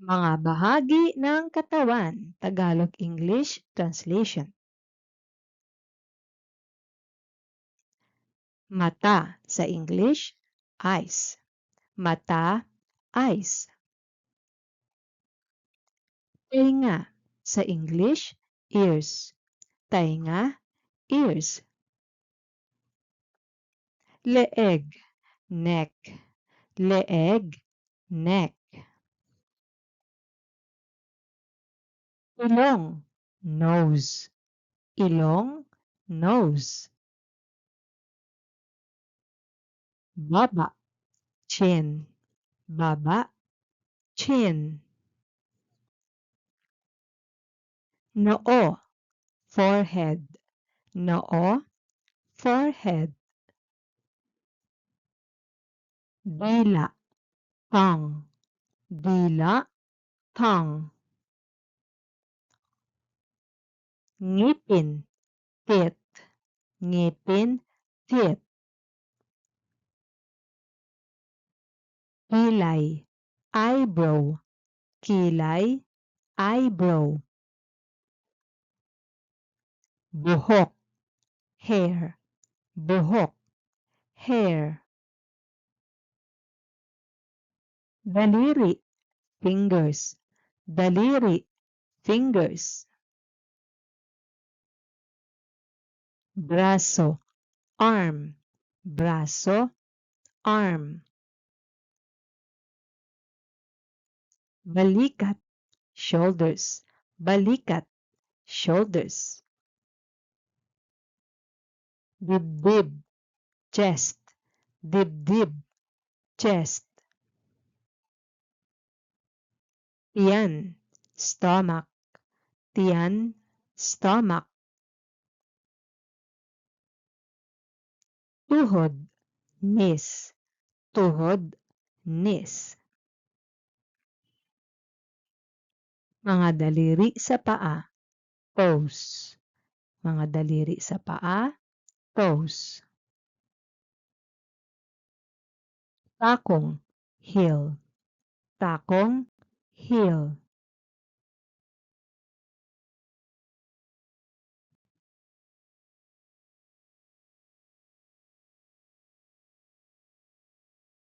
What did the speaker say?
Mga bahagi ng katawan, Tagalog-English translation. Mata sa English, eyes. Mata, eyes. Tainga sa English, ears. Tainga, ears. Leeg, neck. Leeg, neck. Ilong, nose. Ilong, nose. Baba, chin. Baba, chin. Noo, forehead. Noo, forehead. Dila, tongue. Dila, tongue. Ngipin, teeth. Ngipin, teeth. Kilay, eyebrow. Kilay, eyebrow. Buhok, hair. Buhok, hair. Daliri, fingers. Daliri, fingers. Braso, arm. Braso, arm. Balikat, shoulders. Balikat, shoulders. Dibdib, chest. Dibdib, chest. Tiyan, stomach. Tiyan, stomach. Tuhod, knees. Tuhod, knees. Mga daliri sa paa, toes. Mga daliri sa paa, toes. Takong, heel. Takong, heel.